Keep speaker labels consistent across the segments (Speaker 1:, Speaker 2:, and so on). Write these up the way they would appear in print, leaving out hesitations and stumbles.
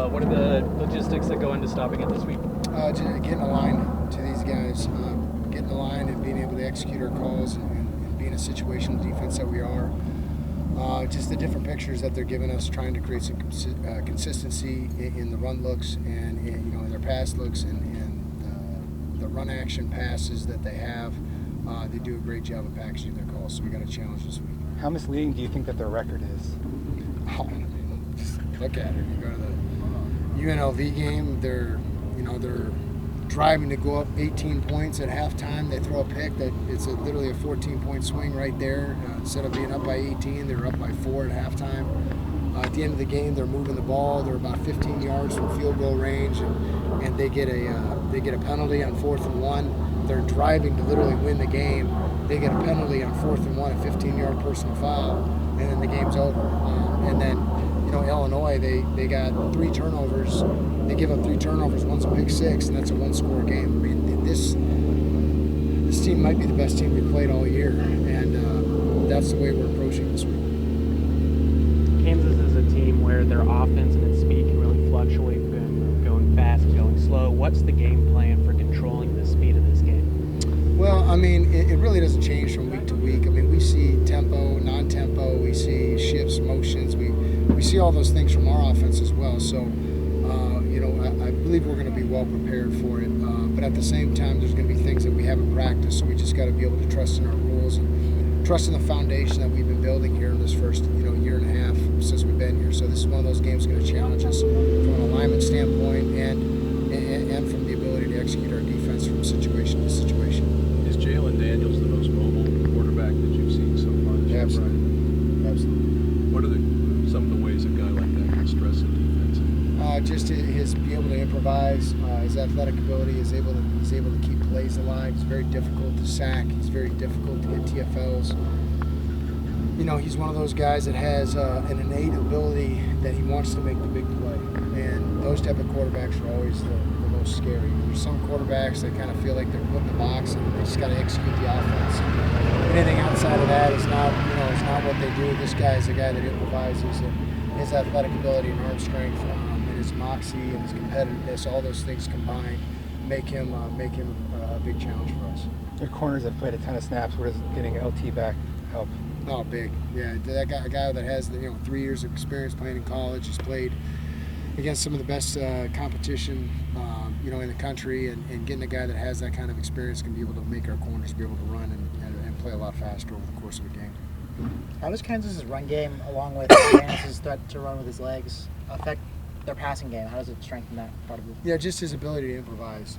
Speaker 1: What are the logistics that go into stopping it this week?
Speaker 2: Getting aligned to these guys, getting aligned and being able to execute our calls and being a situational defense that we are. Just the different pictures that they're giving us, trying to create some consistency in the run looks and in their pass looks and the run action passes that they have. They do a great job of packaging their calls, so we got a challenge this week.
Speaker 3: How misleading do you think that their record is?
Speaker 2: Just look at it. You go to the UNLV game, they're driving to go up 18 points at halftime. They throw a pick that it's literally a 14-point swing right there. Instead of being up by 18, they're up by 4 at halftime. At the end of the game, they're moving the ball. They're about 15 yards from field goal range, and they get a penalty on 4th and 1. They're driving to literally win the game. They get a penalty on 4th and 1, a 15-yard personal foul, and then the game's over. And then Illinois, they got 3 turnovers. They give up 3 turnovers. One's a pick 6, and that's a 1-score game. I mean, this team might be the best team we've played all year, and that's the way we're approaching this week.
Speaker 4: Kansas is a team where their offense and its speed can really fluctuate, going fast and going slow. What's the game plan for controlling the speed of this game?
Speaker 2: Well, I mean, it really doesn't change from week to week. I mean, we see tempo, non-tempo, we see shifts, motions. We see all those things from our offense as well. So, I believe we're going to be well prepared for it. But at the same time, there's going to be things that we haven't practiced. So we just got to be able to trust in our rules and trust in the foundation that we've been building here in this first, year and a half since we've been here. So this is one of those games going to challenge us from an alignment standpoint and from the ability to execute our defense from situation to situation.
Speaker 5: Is Jalen Daniels the most mobile quarterback that you've seen so far this year?
Speaker 2: Absolutely.
Speaker 5: What are some of the ways a guy like that can stress a defense?
Speaker 2: Just his be able to improvise, his athletic ability, he's able to keep plays alive. He's very difficult to sack. He's very difficult to get TFLs. He's one of those guys that has an innate ability that he wants to make the big play, and those type of quarterbacks are always the most scary. There's some quarterbacks that kind of feel like they're put in the box and they just got to execute the offense. Anything outside of that is not what they do. This guy is a guy that improvises, and his athletic ability and arm strength, and his moxie and his competitiveness, all those things combined make him a big challenge for us.
Speaker 3: Your corners have played a ton of snaps. Where does getting LT back help?
Speaker 2: Oh, big. Yeah, that guy, a guy that has 3 years of experience playing in college, has played against some of the best competition, in the country, and getting a guy that has that kind of experience can be able to make our corners be able to run and play a lot faster over the course of a game.
Speaker 6: How does Kansas's run game, along with Kansas's threat to run with his legs, affect their passing game? How does it strengthen that part of it?
Speaker 2: Yeah, just his ability to improvise.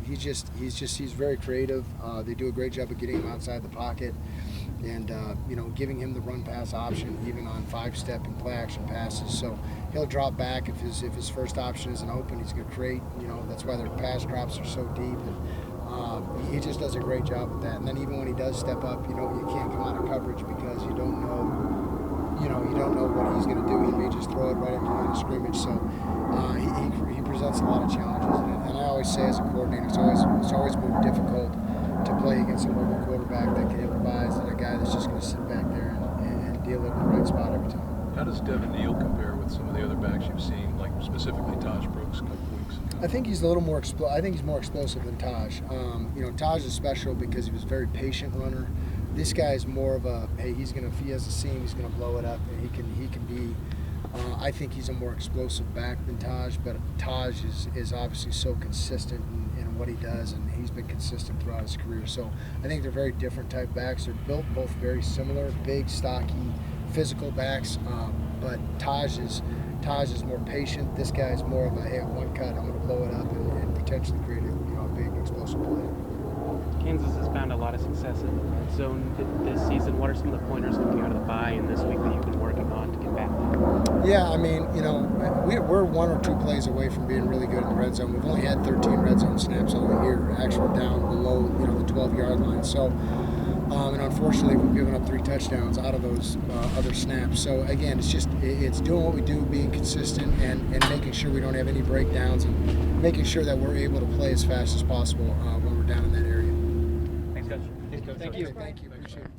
Speaker 2: He's very creative. They do a great job of getting him outside the pocket, and giving him the run pass option even on 5-step and play action passes. So he'll drop back if his first option isn't open. He's going to create. That's why their pass drops are so deep. And he just does a great job with that. And then even when he does step up, you can't come out of coverage because you don't know what he's going to do. He may just throw it right into the line of scrimmage. So he presents a lot of challenges. And I always say as a coordinator, it's always more difficult to play against a mobile quarterback that can improvise than a guy that's just going to sit back there and deal it in the right spot every time.
Speaker 5: How does Devin Neal compare with some of the other backs you've seen, like specifically Taj Brooks a couple weeks ago?
Speaker 2: I think he's a little more I think he's more explosive than Taj. Taj is special because he was a very patient runner. This guy is more of a, hey, if he has a seam, he's going to blow it up, and he can be. I think he's a more explosive back than Taj, but Taj is obviously so consistent in what he does, and he's been consistent throughout his career. So I think they're very different type backs. They're built both very similar, big, stocky, physical backs, but Taj is more patient. This guy's more of a, hey, one cut, I'm going to blow it up and potentially create a big explosive play.
Speaker 4: Kansas has found a lot of success in the red zone this season. What are some of the pointers coming out of the bye in this week that you've been working on to get back there?
Speaker 2: Yeah, I mean, we're 1 or 2 plays away from being really good in the red zone. We've only had 13 red zone snaps all year, actually down below the 12-yard line. So, and unfortunately, we've given up 3 touchdowns out of those other snaps. So again, it's doing what we do, being consistent, and making sure we don't have any breakdowns, and making sure that we're able to play as fast as possible when we're down in that area.
Speaker 1: Thanks, Coach.
Speaker 2: Thank you. Appreciate it.